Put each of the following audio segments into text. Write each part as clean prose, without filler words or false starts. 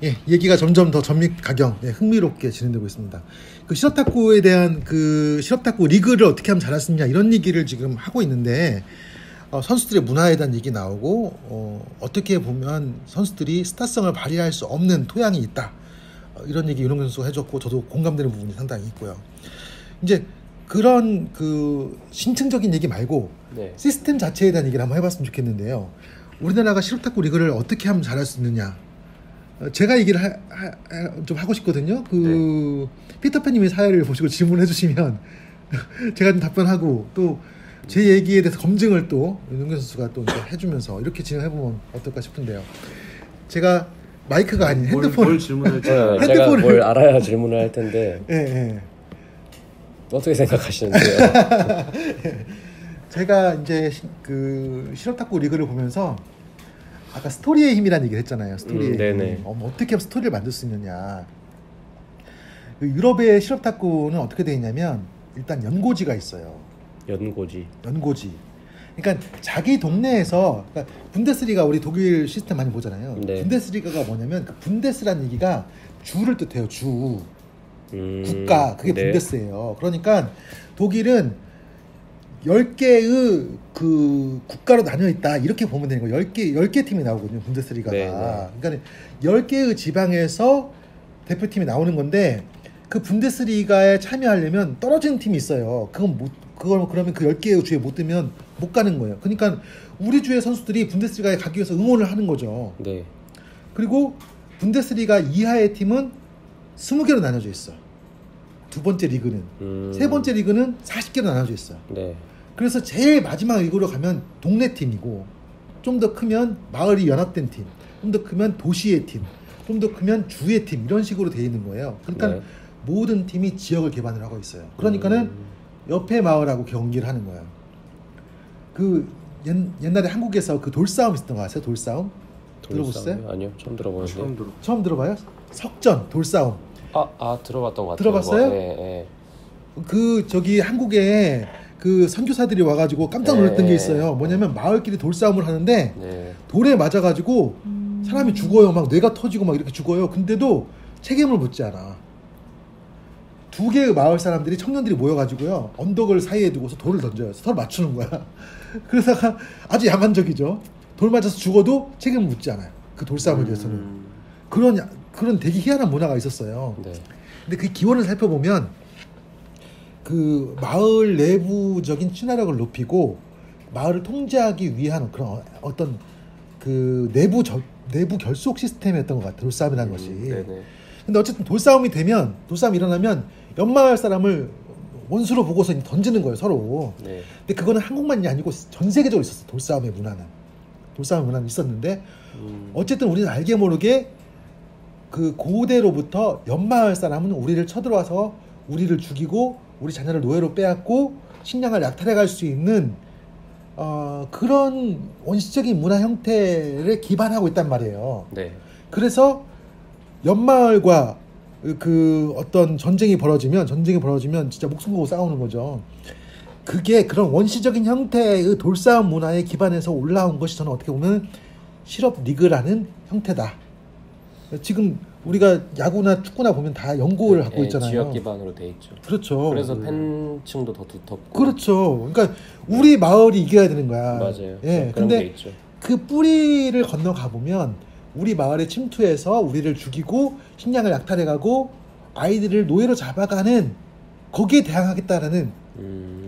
예, 얘기가 점점 더 전mit가경, 예, 흥미롭게 진행되고 있습니다. 그 실업탁구에 대한 그 실업탁구 리그를 어떻게 하면 잘할 수 있냐 이런 얘기를 지금 하고 있는데 선수들의 문화에 대한 얘기 나오고 어떻게 보면 선수들이 스타성을 발휘할 수 없는 토양이 있다. 이런 얘기 윤홍근 선수가 해줬고 저도 공감되는 부분이 상당히 있고요. 이제 그런 그 신층적인 얘기 말고 네. 시스템 자체에 대한 얘기를 한번 해봤으면 좋겠는데요. 우리나라가 실업탁구 리그를 어떻게 하면 잘할 수 있느냐. 제가 얘기를 좀 하고 싶거든요. 그 피터팬님의 사회를 보시고 질문해 주시면 제가 좀 답변하고 또 제 얘기에 대해서 검증을 또 윤홍근 선수가 또 이제 해주면서 이렇게 진행해보면 어떨까 싶은데요. 제가 마이크가 아닌 핸드폰 뭘 질문할지 제가 뭘 알아야 질문을 할 텐데. 예. 어떻게 생각하시는데요? 제가 이제 그 실업탁구 리그를 보면서 아까 스토리의 힘이라는 얘기를 했잖아요. 스토리의 힘. 어떻게 하면 스토리를 만들 수 있느냐. 그 유럽의 실업탁구는 어떻게 되어 있냐면 일단 연고지가 있어요. 연고지. 그러니까 자기 동네에서 그러니까 분데스리가 우리 독일 시스템 많이 보잖아요. 네. 분데스리가가 뭐냐면 그 분데스라는 얘기가 주를 뜻해요. 주. 국가. 그게 네. 분데스예요. 그러니까 독일은 10개의 그 국가로 나뉘어 있다. 이렇게 보면 되는 거예요. 10개 팀이 나오거든요. 분데스리가가. 네. 그러니까 10개의 지방에서 대표팀이 나오는 건데 그 분데스리가에 참여하려면 떨어지는 팀이 있어요. 그러면 그 10개의 주에 못 들면 못 가는 거예요. 그러니까 우리 주의 선수들이 분데스리가에 가기 위해서 응원을 하는 거죠. 네. 그리고 분데스리가 이하의 팀은 20개로 나눠져 있어. 두 번째 리그는. 세 번째 리그는 40개로 나눠져 있어요. 네. 그래서 제일 마지막 리그로 가면 동네 팀이고 좀 더 크면 마을이 연합된 팀, 좀 더 크면 도시의 팀, 좀 더 크면 주의 팀 이런 식으로 돼 있는 거예요. 그러니까 네. 모든 팀이 지역을 기반으로 하고 있어요. 그러니까는 옆에 마을하고 경기를 하는 거예요. 그 옛날에 한국에서 그 돌싸움 있었던 거 아세요? 돌싸움? 들어보셨어요? 아니요, 처음 들어보는데. 처음 들어봐요? 석전, 돌싸움. 들어봤던 것 같아요. 들어봤어요? 네. 그 저기 한국에 그 선교사들이 와가지고 깜짝 놀랐던 게 있어요. 뭐냐면 마을끼리 돌싸움을 하는데 돌에 맞아가지고 사람이 죽어요. 막 뇌가 터지고 막 이렇게 죽어요. 근데도 책임을 묻지 않아. 두 개의 마을 사람들이 청년들이 모여가지고요 언덕을 사이에 두고서 돌을 던져요. 서로 맞추는 거야. 그러다가 아주 야만적이죠. 돌 맞아서 죽어도 책임을 묻지 않아요. 그 돌싸움에 대해서는. 그런 되게 희한한 문화가 있었어요. 네. 근데 그 기원을 살펴보면 그 마을 내부적인 친화력을 높이고 마을을 통제하기 위한 그런 어떤 그 내부 결속 시스템이었던 것 같아요. 돌싸움이라는 것이. 네네. 근데 어쨌든 돌싸움이 일어나면 옆마을 사람을 원수로 보고서 던지는 거예요, 서로. 네. 근데 그거는 한국만이 아니고 전 세계적으로 있었어. 돌싸움의 문화는 있었는데 어쨌든 우리는 알게 모르게 그 고대로부터 옆마을 사람은 우리를 쳐들어와서 우리를 죽이고 우리 자녀를 노예로 빼앗고 식량을 약탈해 갈 수 있는 그런 원시적인 문화 형태를 기반하고 있단 말이에요. 네. 그래서 옆마을과 그 어떤 전쟁이 벌어지면 진짜 목숨 걸고 싸우는 거죠. 그게 그런 원시적인 형태의 돌싸움 문화에 기반해서 올라온 것이 저는 어떻게 보면 실업 리그라는 형태다. 지금 우리가 야구나 축구나 보면 다 연고를 갖고 있잖아요. 지역 기반으로 돼 있죠. 그렇죠. 그래서 팬층도 더 두텁고. 그렇죠. 그러니까 우리 마을이 이겨야 되는 거야. 맞아요. 예. 그런 근데 게 있죠. 그 뿌리를 건너가 보면 우리 마을에 침투해서 우리를 죽이고 식량을 약탈해가고 아이들을 노예로 잡아가는 거기에 대항하겠다라는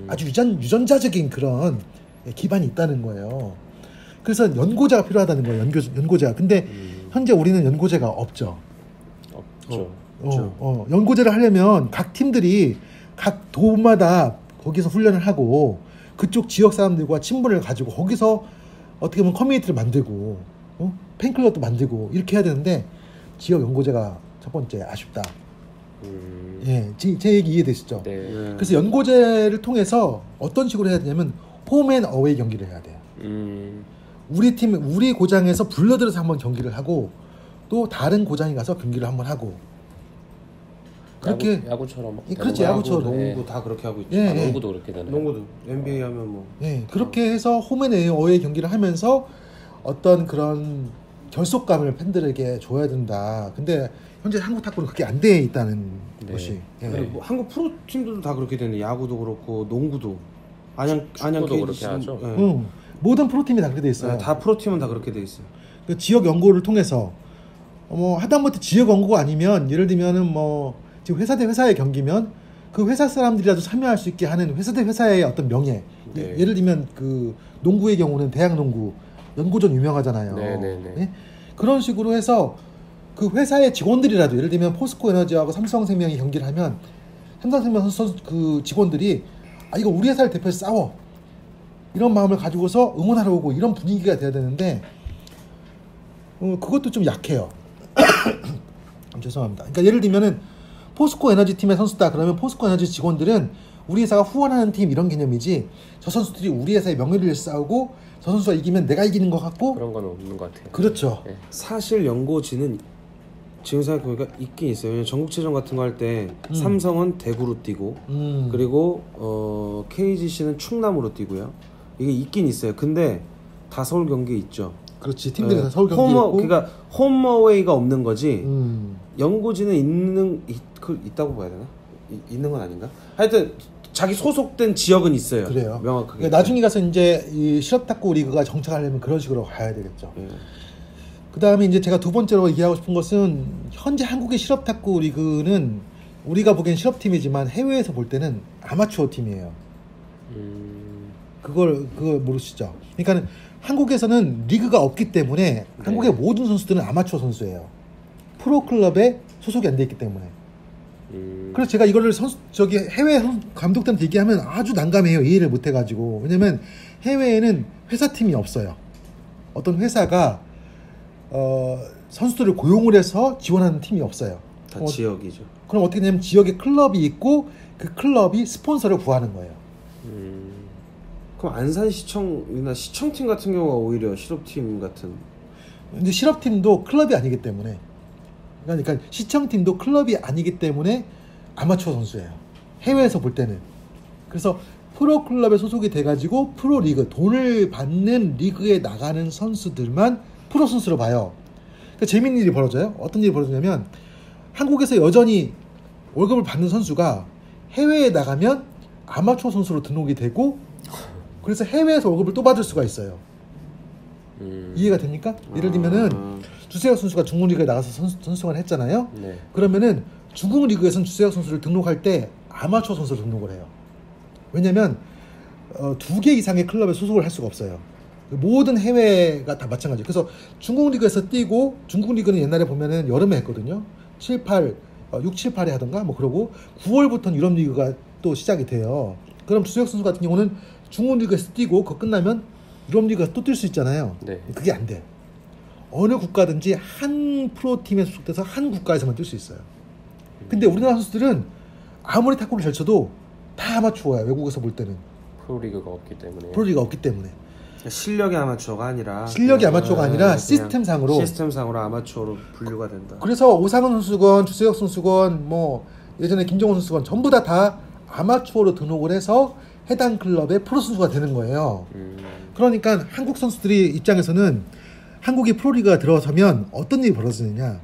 아주 유전자적인 그런 기반이 있다는 거예요. 그래서 연고제가 필요하다는 거예요. 연고제가. 근데 현재 우리는 연고제가 없죠. 연고제를 하려면 각 팀들이 각 도마다 거기서 훈련을 하고 그쪽 지역 사람들과 친분을 가지고 거기서 어떻게 보면 커뮤니티를 만들고 팬클럽도 만들고 이렇게 해야 되는데 지역 연고제가 첫 번째 아쉽다. 예, 제 얘기 이해되시죠? 네. 그래서 연고제를 통해서 어떤 식으로 해야 되냐면 홈앤 어웨이 경기를 해야 돼요. 우리 고장에서 불러들여서 한번 경기를 하고 또 다른 고장에 가서 경기를 한번 하고 그렇게 야구처럼. 그렇지, 야구처럼. 농구 다 그렇게 하고 있죠. 예, 농구도 그렇게 되나요? 농구도 NBA 하면 뭐. 예, 그렇게 해서 홈앤 어웨이 경기를 하면서 어떤 그런 결속감을 팬들에게 줘야 된다. 근데 현재 한국 탁구는 그게 안 돼 있다는 것이. 그리고 뭐 한국 프로 팀들도 다 그렇게 되네. 야구도 그렇고 농구도 안양 축구도 그렇게 하죠. 모든 프로팀이 다 그렇게 돼 있어요. 다 프로팀은 다 그렇게 돼 있어요. 그 지역 연고를 통해서 뭐 하다못해 지역 연고가 아니면 예를 들면은 뭐 지금 회사 대 회사의 경기면 그 회사 사람들이라도 참여할 수 있게 하는 회사 대 회사의 어떤 명예. 예를 들면 그 농구의 경우는 대학농구 연고전 유명하잖아요. 네? 그런 식으로 해서 그 회사의 직원들이라도 예를 들면 포스코에너지하고 삼성생명이 경기를 하면 삼성생명 선수 그 직원들이 이거 우리 회사를 대표해서 싸워 이런 마음을 가지고서 응원하러 오고 이런 분위기가 돼야 되는데 그것도 좀 약해요. 죄송합니다. 그러니까 예를 들면은 포스코 에너지 팀의 선수다 그러면 포스코 에너지 직원들은 우리 회사가 후원하는 팀 이런 개념이지 저 선수들이 우리 회사의 명예를 위해서 싸우고 저 선수가 이기면 내가 이기는 것 같고 그런 건 없는 것 같아요. 그렇죠. 네. 사실 연고지는 지금 생각해보니까 있긴 있어요. 왜냐면 전국체전 같은 거 할 때 삼성은 대구로 뛰고 그리고 KGC는 충남으로 뛰고요. 이게 있긴 있어요. 근데 다 서울 경기에 있죠. 그렇지. 팀들이 다 서울 경기에 있고 그러니까 홈어웨이가 없는 거지. 연고지는 있다고 봐야 되나? 있는 건 아닌가? 하여튼 자기 소속된 지역은 있어요. 그래요. 명확하게. 그러니까 나중에 가서 이제 이 실업탁구 리그가 정착하려면 그런 식으로 가야 되겠죠. 그 다음에 이제 제가 두 번째로 얘기하고 싶은 것은 현재 한국의 실업탁구 리그는 우리가 보기엔 실업팀이지만 해외에서 볼 때는 아마추어 팀이에요. 그걸 모르시죠? 그러니까 한국에서는 리그가 없기 때문에 한국의 모든 선수들은 아마추어 선수예요. 프로클럽에 소속이 안 돼 있기 때문에. 그래서 제가 이거를 해외 감독들한테 얘기하면 아주 난감해요. 이해를 못 해가지고. 왜냐면 해외에는 회사팀이 없어요. 어떤 회사가 선수들을 고용을 해서 지원하는 팀이 없어요. 다 지역이죠. 그럼 어떻게 되냐면 지역에 클럽이 있고 그 클럽이 스폰서를 구하는 거예요. 그럼 안산시청이나 시청팀 같은 경우가 오히려 실업팀 같은. 근데 실업팀도 클럽이 아니기 때문에 그러니까 시청팀도 클럽이 아니기 때문에 아마추어 선수예요. 해외에서 볼 때는. 그래서 프로클럽에 소속이 돼가지고 프로리그 돈을 받는 리그에 나가는 선수들만 프로 선수로 봐요. 그러니까 재밌는 일이 벌어져요. 어떤 일이 벌어지냐면 한국에서 여전히 월급을 받는 선수가 해외에 나가면 아마추어 선수로 등록이 되고 그래서 해외에서 월급을 또 받을 수가 있어요. 이해가 됩니까? 예를 들면은 주세혁 선수가 중국 리그에 나가서 선수생활을 했잖아요. 네. 그러면은 중국 리그에서는 주세혁 선수를 등록할 때 아마추어 선수로 등록을 해요. 왜냐면 2개 이상의 클럽에 소속을 할 수가 없어요. 모든 해외가 다 마찬가지예요. 그래서 중국 리그에서 뛰고 중국 리그는 옛날에 보면은 여름에 했거든요. 6, 7, 8에 하던가 뭐 그러고 9월부터는 유럽 리그가 또 시작이 돼요. 그럼 주세혁 선수 같은 경우는 중국 리그에서 뛰고 그거 끝나면 유럽 리그가 또 뛸 수 있잖아요. 네. 그게 안 돼. 어느 국가든지 한 프로팀에 소속돼서 한 국가에서만 뛸 수 있어요. 근데 우리나라 선수들은 아무리 탁구를 잘 쳐도 다 아마추어야. 외국에서 볼 때는. 프로리그가 없기 때문에. 프로리그가 없기 때문에. 실력이 아마추어가 아니라 시스템상으로 아마추어로 분류가 된다. 그래서 오상훈 선수건 주세혁 선수건 뭐 예전에 김정훈 선수건 전부 다 아마추어로 등록을 해서 해당 클럽의 프로 선수가 되는 거예요. 그러니까 한국 선수들이 입장에서는 한국이 프로리그가 들어서면 어떤 일이 벌어지느냐.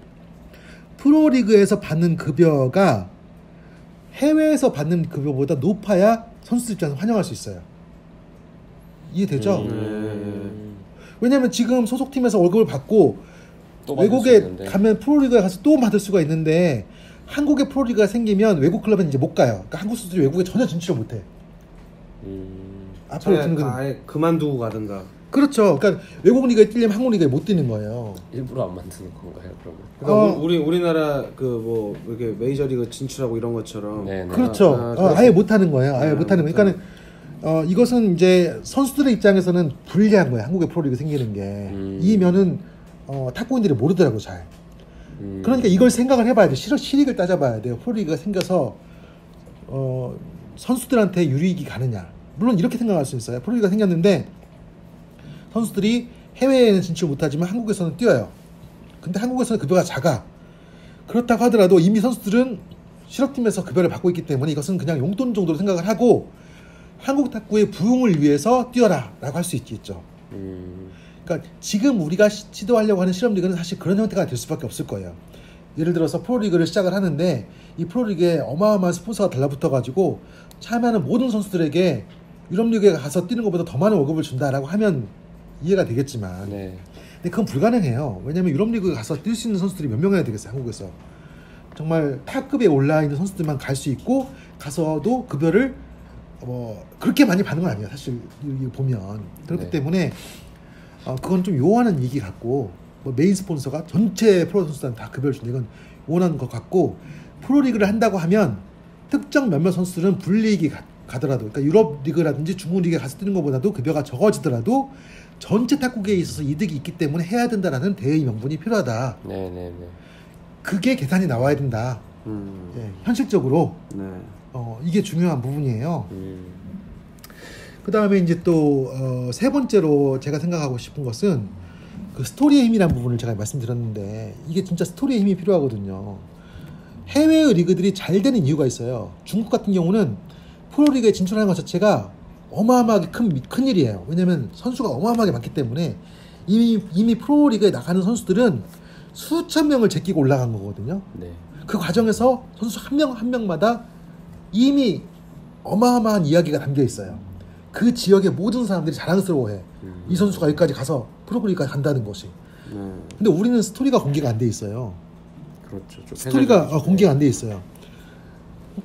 프로리그에서 받는 급여가 해외에서 받는 급여보다 높아야 선수들 입장에서 환영할 수 있어요. 이해되죠? 왜냐면 지금 소속팀에서 월급을 받고 외국에 가면 프로리그에 가서 또 받을 수가 있는데 한국에 프로리그가 생기면 외국 클럽은 이제 못 가요. 그러니까 한국 선수들이 외국에 전혀 진출을 못 해. 앞으로 아예 그만두고 가든가. 그렇죠. 그러니까 외국 리그에 뛰려면 한국 리그에 못 뛰는 거예요. 일부러 안 만드는 건가요, 그러면? 그러니까 우리나라 그 뭐 이렇게 메이저리그 진출하고 이런 것처럼. 네네. 그렇죠. 아예 못 하는 거예요. 아예 못 하는 거예요. 그러니까는 이것은 이제 선수들의 입장에서는 불리한 거예요. 한국에 프로리그 생기는 게. 이 면은 탁구인들이 모르더라고 잘. 그러니까 이걸 생각을 해봐야 돼. 실익을 따져봐야 돼요. 프로리그가 생겨서 선수들한테 유리익이 가느냐. 물론 이렇게 생각할 수 있어요. 프로리그가 생겼는데 선수들이 해외에는 진출 못하지만 한국에서는 뛰어요. 근데 한국에서는 급여가 작아. 그렇다고 하더라도 이미 선수들은 실업팀에서 급여를 받고 있기 때문에 이것은 그냥 용돈 정도로 생각을 하고 한국 탁구의 부흥을 위해서 뛰어라 라고 할 수 있겠죠. 그러니까 지금 우리가 시도하려고 하는 실업리그는 사실 그런 형태가 될 수밖에 없을 거예요. 예를 들어서 프로리그를 시작을 하는데 이 프로리그에 어마어마한 스폰서가 달라붙어가지고 참여하는 모든 선수들에게 유럽리그에 가서 뛰는 것보다 더 많은 월급을 준다라고 하면 이해가 되겠지만 네. 근데 그건 불가능해요. 왜냐하면 유럽리그에 가서 뛸 수 있는 선수들이 몇 명이나 되겠어요. 한국에서. 정말 탑급에 올라있는 선수들만 갈 수 있고 가서도 급여를 그렇게 많이 받는 건 아니에요. 사실 보면. 그렇기 네. 때문에 그건 좀 요하는 얘기 같고 뭐 메인 스폰서가 전체 프로 선수들한테 다 급여를 준다 이건 요원한 것 같고 프로리그를 한다고 하면 특정 몇몇 선수들은 불리익이 가더라도 그러니까 유럽 리그라든지 중국 리그에 가서 뛰는 것보다도 급여가 적어지더라도 전체 탁구계에 있어서 이득이 있기 때문에 해야 된다라는 대의 명분이 필요하다. 네네네. 그게 계산이 나와야 된다. 예, 현실적으로 네. 이게 중요한 부분이에요. 그 다음에 이제 또 세 번째로 제가 생각하고 싶은 것은 그 스토리의 힘이라는 부분을 제가 말씀드렸는데 이게 진짜 스토리의 힘이 필요하거든요. 해외 리그들이 잘 되는 이유가 있어요. 중국 같은 경우는 프로리그에 진출하는 것 자체가 어마어마하게 큰 일이에요. 왜냐하면 선수가 어마어마하게 많기 때문에 이미 프로리그에 나가는 선수들은 수천 명을 제끼고 올라간 거거든요. 네. 그 과정에서 선수 한 명 한 명마다 이미 어마어마한 이야기가 담겨 있어요. 그 지역의 모든 사람들이 자랑스러워해. 이 선수가 여기까지 가서 프로리그까지 간다는 것이. 근데 우리는 스토리가 공개가 안 돼 있어요. 그렇죠. 좀 스토리가 공개가 안 돼 있어요.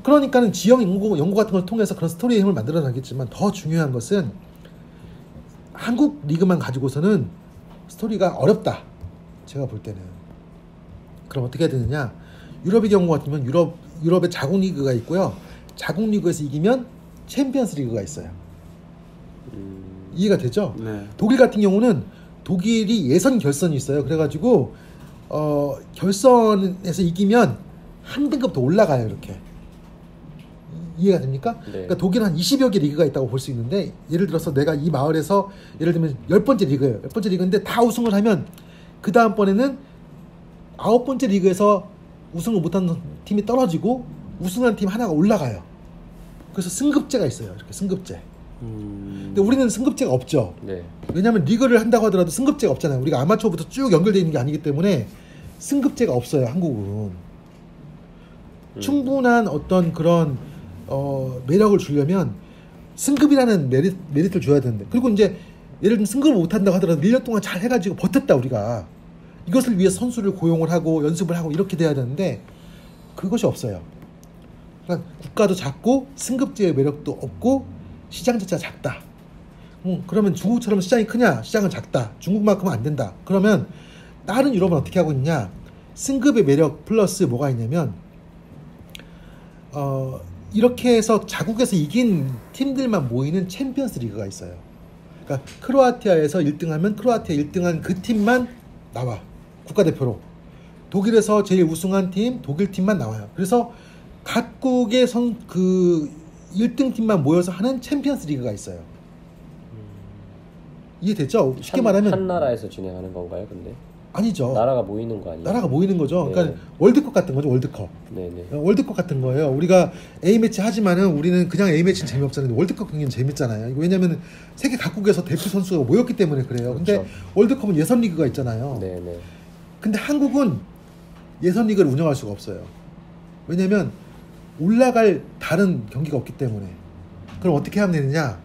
그러니까는 지역 연구 같은 걸 통해서 그런 스토리의 힘을 만들어내겠지만 더 중요한 것은 한국 리그만 가지고서는 스토리가 어렵다. 제가 볼 때는. 그럼 어떻게 해야 되느냐? 유럽의 경우 같으면 유럽의 자국 리그가 있고요. 자국 리그에서 이기면 챔피언스 리그가 있어요. 이해가 되죠? 네. 독일 같은 경우는 독일이 예선 결선이 있어요. 그래가지고 결선에서 이기면 한 등급 더 올라가요. 이렇게. 이해가 됩니까? 네. 그러니까 독일은 한 20여 개 리그가 있다고 볼 수 있는데 예를 들어서 내가 이 마을에서 예를 들면 10번째 리그예요. 10번째 리그인데 다 우승을 하면 그 다음번에는 9번째 리그에서 우승을 못한 팀이 떨어지고 우승한 팀 하나가 올라가요. 그래서 승급제가 있어요. 이렇게 승급제. 근데 우리는 승급제가 없죠. 네. 왜냐하면 리그를 한다고 하더라도 승급제가 없잖아요. 우리가 아마추어부터 쭉 연결되어 있는 게 아니기 때문에 승급제가 없어요. 한국은. 충분한 어떤 그런 매력을 주려면 승급이라는 메리트를 줘야 되는데 그리고 이제 예를 들면 승급을 못한다고 하더라도 1년 동안 잘 해가지고 버텼다 우리가 이것을 위해 선수를 고용을 하고 연습을 하고 이렇게 돼야 되는데 그것이 없어요. 그러니까 국가도 작고 승급제의 매력도 없고 시장 자체가 작다. 그러면 중국처럼 시장이 크냐? 시장은 작다. 중국만큼은 안 된다. 그러면 다른 유럽은 어떻게 하고 있냐? 승급의 매력 플러스 뭐가 있냐면 이렇게 해서 자국에서 이긴 팀들만 모이는 챔피언스 리그가 있어요. 그러니까 크로아티아에서 1등하면 크로아티아 1등한 그 팀만 나와. 국가대표로. 독일에서 제일 우승한 팀, 독일 팀만 나와요. 그래서 각국의 그 1등 팀만 모여서 하는 챔피언스 리그가 있어요. 이해됐죠? 쉽게 말하면 한 나라에서 진행하는 건가요, 근데? 아니죠. 나라가 모이는 거 아니에요? 나라가 모이는 거죠. 네. 그러니까 월드컵 같은 거죠. 월드컵. 네네. 월드컵 같은 거예요. 우리가 A매치 하지만은 우리는 그냥 A매치는 재미없잖아요. 월드컵 경기는 재밌잖아요. 왜냐면 세계 각국에서 대표 선수가 모였기 때문에 그래요. 근데 그렇죠. 월드컵은 예선 리그가 있잖아요. 네네. 근데 한국은 예선 리그를 운영할 수가 없어요. 왜냐면 올라갈 다른 경기가 없기 때문에. 그럼 어떻게 하면 되느냐?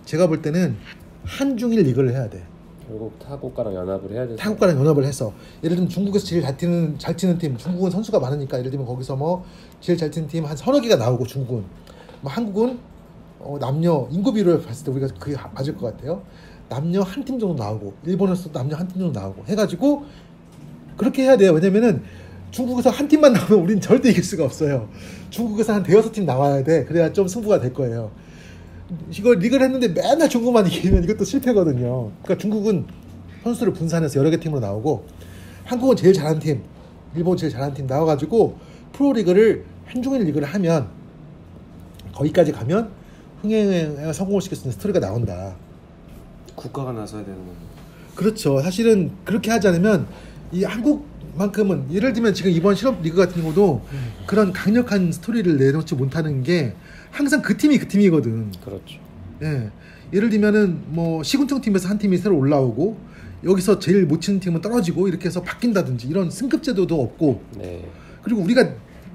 제가 볼 때는 한중일 리그를 해야 돼. 결국 타국가랑 연합을 해야 돼서. 타국가랑 연합을 해서 예를 들면 중국에서 제일 잘 치는 팀, 중국은 선수가 많으니까 예를 들면 거기서 뭐 제일 잘 치는 팀 한 서너 개가 나오고 중국은 뭐 한국은 남녀 인구 비율을 봤을 때 우리가 그게 맞을 것 같아요. 남녀 한 팀 정도 나오고 일본에서도 남녀 한 팀 정도 나오고 해가지고 그렇게 해야 돼요. 왜냐면은 중국에서 한 팀만 나오면 우리는 절대 이길 수가 없어요. 중국에서 한 대여섯 팀 나와야 돼. 그래야 좀 승부가 될 거예요. 이거 리그를 했는데 맨날 중국만 이기면 이것도 실패거든요. 그러니까 중국은 선수를 분산해서 여러 개 팀으로 나오고 한국은 제일 잘하는 팀, 일본 제일 잘하는 팀 나와가지고 프로리그를 한중일 리그를 하면 거기까지 가면 흥행에 성공을 시킬 수 있는 스토리가 나온다. 국가가 나서야 되는 거죠. 그렇죠. 사실은 그렇게 하지 않으면 이 한국만큼은 예를 들면 지금 이번 실업 리그 같은 경우도 그런 강력한 스토리를 내놓지 못하는 게 항상 그 팀이 그 팀이거든. 그렇죠. 예. 예를 들면은 뭐 시군청 팀에서 한 팀이 새로 올라오고 여기서 제일 못 치는 팀은 떨어지고 이렇게 해서 바뀐다든지 이런 승급 제도도 없고 네. 그리고 우리가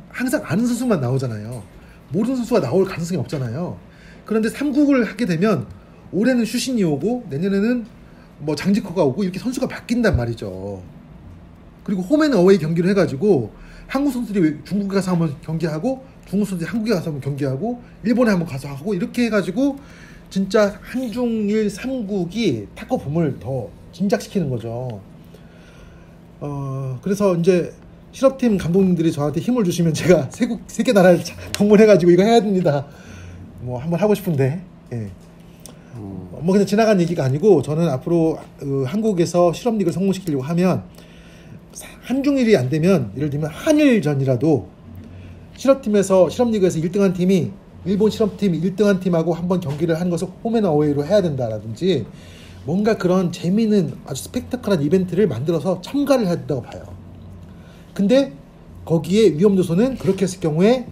항상 아는 선수만 나오잖아요. 모르는 선수가 나올 가능성이 없잖아요. 그런데 3국을 하게 되면 올해는 슈신이 오고 내년에는 뭐 장지커가 오고 이렇게 선수가 바뀐단 말이죠. 그리고 홈앤어웨이 경기를 해가지고 한국 선수들이 중국에 가서 한번 경기하고 중국 선수들이 한국에 가서 한번 경기하고 일본에 한번 가서 하고 이렇게 해가지고 진짜 한중일 3국이 탁구 붐을 더 진작시키는 거죠. 그래서 이제 실업팀 감독님들이 저한테 힘을 주시면 제가 세계 나라를 방문해가지고 이거 해야 됩니다. 뭐 한번 하고 싶은데, 예. 뭐 그냥 지나간 얘기가 아니고 저는 앞으로 한국에서 실업리그를 성공시키려고 하면 한중일이 안 되면 예를 들면 한일전이라도 실업팀에서 실업리그에서 1등한 팀이 일본 실업팀 1등한 팀하고 한번 경기를 하는 것을 홈앤어웨이로 해야 된다라든지 뭔가 그런 재미있는 아주 스펙타클한 이벤트를 만들어서 참가를 해야 된다고 봐요. 근데 거기에 위험 요소는 그렇게 했을 경우에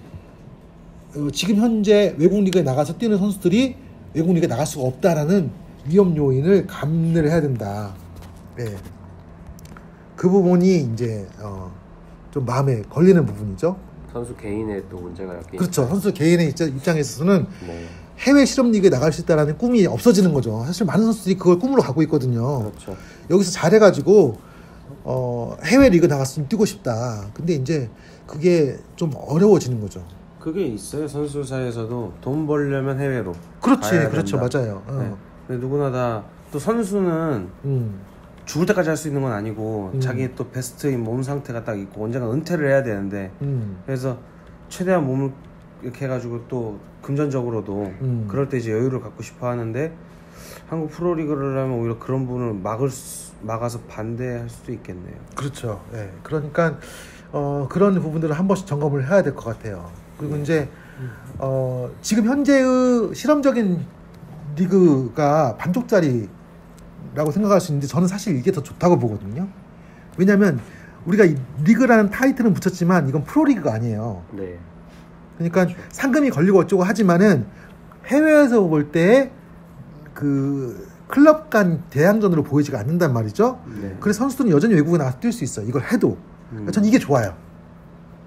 지금 현재 외국 리그에 나가서 뛰는 선수들이 외국 리그에 나갈 수가 없다라는 위험 요인을 감내를 해야 된다. 네. 그 부분이 이제 좀 마음에 걸리는 부분이죠. 선수 개인의 또 문제가 여기. 그렇죠. 선수 개인의 입장에서는 네. 해외 실업 리그에 나갈 수 있다라는 꿈이 없어지는 거죠. 사실 많은 선수들이 그걸 꿈으로 가고 있거든요. 그렇죠. 여기서 잘해가지고 해외 리그 나갔으면 뛰고 싶다. 근데 이제 그게 좀 어려워지는 거죠. 그게 있어요. 선수 사이에서도 돈 벌려면 해외로. 그렇지, 그렇죠, 맞아요. 네. 근데 누구나 다 또 선수는 죽을 때까지 할 수 있는 건 아니고 자기 또 베스트인 몸 상태가 딱 있고 언젠가 은퇴를 해야 되는데 그래서 최대한 몸을 이렇게 해가지고 또 금전적으로도 그럴 때 이제 여유를 갖고 싶어 하는데 한국 프로리그를 하면 오히려 그런 부분을 막아서 반대할 수도 있겠네요. 그렇죠. 예. 그러니까 그런 부분들을 한 번씩 점검을 해야 될 것 같아요. 그리고 이제 지금 현재의 실험적인 리그가 반쪽짜리라고 생각할 수 있는데 저는 사실 이게 더 좋다고 보거든요. 왜냐하면 우리가 이 리그라는 타이틀은 붙였지만 이건 프로리그가 아니에요. 네. 그러니까 상금이 걸리고 어쩌고 하지만은 해외에서 볼 때 그 클럽 간 대항전으로 보이지가 않는단 말이죠. 네. 그래서 선수들은 여전히 외국에 나가서 뛸 수 있어요. 이걸 해도. 전 이게 좋아요.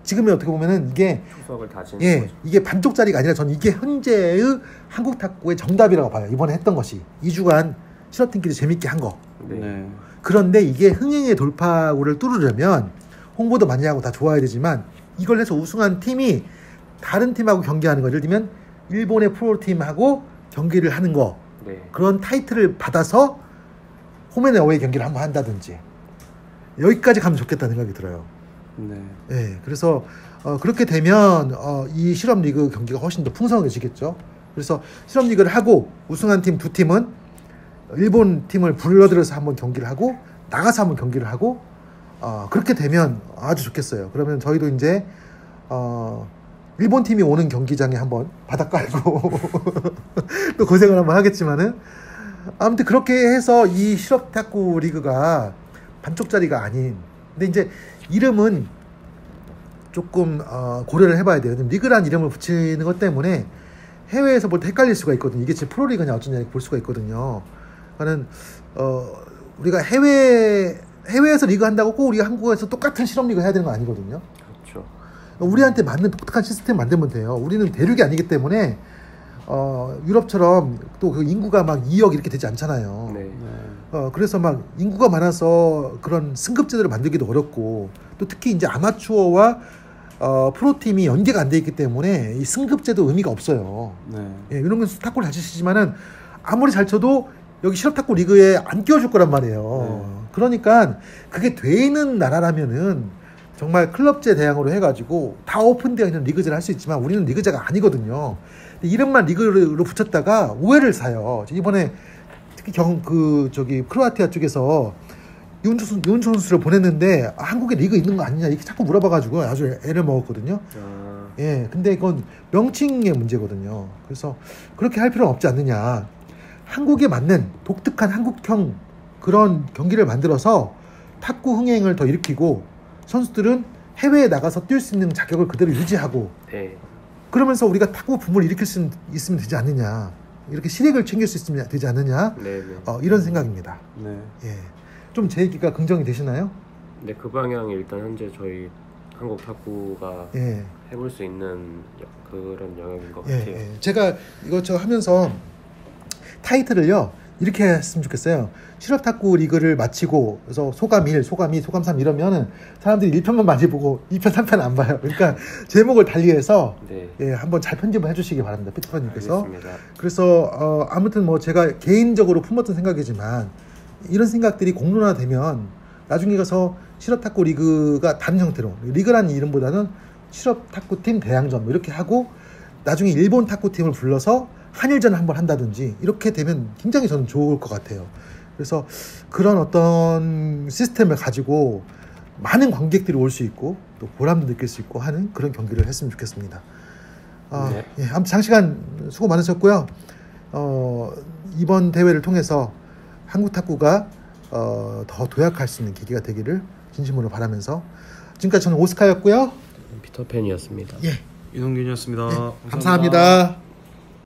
지금은 어떻게 보면은 이게 추석을 다지는 거죠. 이게 반쪽짜리가 아니라 저는 이게 현재의 한국 탁구의 정답이라고 봐요. 이번에 했던 것이 2주간 실업팀끼리 재밌게 한 거. 네. 그런데 이게 흥행의 돌파구를 뚫으려면 홍보도 많이 하고 다 좋아야 되지만 이걸 해서 우승한 팀이 다른 팀하고 경기하는 거, 예를 들면 일본의 프로팀하고 경기를 하는 거, 네. 그런 타이틀을 받아서 홈앤어웨이 경기를 한번 한다든지 여기까지 가면 좋겠다는 생각이 들어요. 네. 네, 그래서 그렇게 되면 이 실업리그 경기가 훨씬 더 풍성해지겠죠. 그래서 실업리그를 하고 우승한 팀 두 팀은 일본 팀을 불러들여서 한번 경기를 하고 나가서 한번 경기를 하고 그렇게 되면 아주 좋겠어요. 그러면 저희도 이제 일본 팀이 오는 경기장에 한번 바닥 깔고 또 고생을 한번 하겠지만은 아무튼 그렇게 해서 이 실업 탁구 리그가 반쪽짜리가 아닌, 근데 이제 이름은 조금 고려를 해봐야 돼요. 리그란 이름을 붙이는 것 때문에 해외에서 볼 때 헷갈릴 수가 있거든요. 이게 지금 프로리그냐 어쩌냐 볼 수가 있거든요. 그러니까 우리가 해외에서 리그 한다고 꼭 우리가 한국에서 똑같은 실업 리그 해야 되는 건 아니거든요. 그렇죠. 우리한테 맞는 독특한 시스템 만들면 돼요. 우리는 대륙이 아니기 때문에 유럽처럼 또 그 인구가 막 2억 이렇게 되지 않잖아요. 네. 그래서 막 인구가 많아서 그런 승급제도를 만들기도 어렵고, 또 특히 이제 아마추어와 프로팀이 연계가 안 돼 있기 때문에 이 승급제도 의미가 없어요. 네. 예, 이런 건 탁구를 잘 치시지만은 아무리 잘 쳐도 여기 실업탁구 리그에 안 끼워줄 거란 말이에요. 그러니까 그게 돼 있는 나라라면은 정말 클럽제 대항으로 해가지고 다 오픈되어 있는 리그제를 할 수 있지만 우리는 리그제가 아니거든요. 이름만 리그로 붙였다가 오해를 사요. 이번에 특히 크로아티아 쪽에서 윤주 선수를 보냈는데 한국에 리그 있는 거 아니냐 이렇게 자꾸 물어봐가지고 아주 애를 먹었거든요. 예, 근데 이건 명칭의 문제거든요. 그래서 그렇게 할 필요는 없지 않느냐. 한국에 맞는 독특한 한국형 그런 경기를 만들어서 탁구 흥행을 더 일으키고 선수들은 해외에 나가서 뛸 수 있는 자격을 그대로 유지하고, 네. 그러면서 우리가 탁구 붐을 일으킬 수 있으면 되지 않느냐, 이렇게 실익을 챙길 수 있으면 되지 않느냐. 네. 이런 생각입니다. 네. 예. 좀 제 얘기가 긍정이 되시나요? 네, 그 방향이 일단 현재 저희 한국 탁구가 예. 해볼 수 있는 그런 영역인 것 예, 같아요. 예. 제가 이것저것 하면서 타이틀을요 이렇게 했으면 좋겠어요. 실업 탁구 리그를 마치고 그래서 소감 1, 소감 2, 소감 3 이러면은 사람들이 1편만 많이 보고 2편, 3편 안 봐요. 그러니까 제목을 달리해서 네. 예, 한번 잘 편집을 해주시기 바랍니다, 피터님께서. 알겠습니다. 그래서 아무튼 뭐 제가 개인적으로 품었던 생각이지만 이런 생각들이 공론화되면 나중에 가서 실업 탁구 리그가 다른 형태로 리그라는 이름보다는 실업 탁구팀 대항전 뭐 이렇게 하고 나중에 일본 탁구팀을 불러서 한일전을 한번 한다든지 이렇게 되면 굉장히 저는 좋을 것 같아요. 그래서 그런 어떤 시스템을 가지고 많은 관객들이 올 수 있고 또 보람도 느낄 수 있고 하는 그런 경기를 했으면 좋겠습니다. 네. 예, 아무튼 장시간 수고 많으셨고요. 이번 대회를 통해서 한국 탁구가 더 도약할 수 있는 계기가 되기를 진심으로 바라면서 지금까지 저는 오스카였고요. 피터팬이었습니다. 예, 이동균이었습니다. 감사합니다.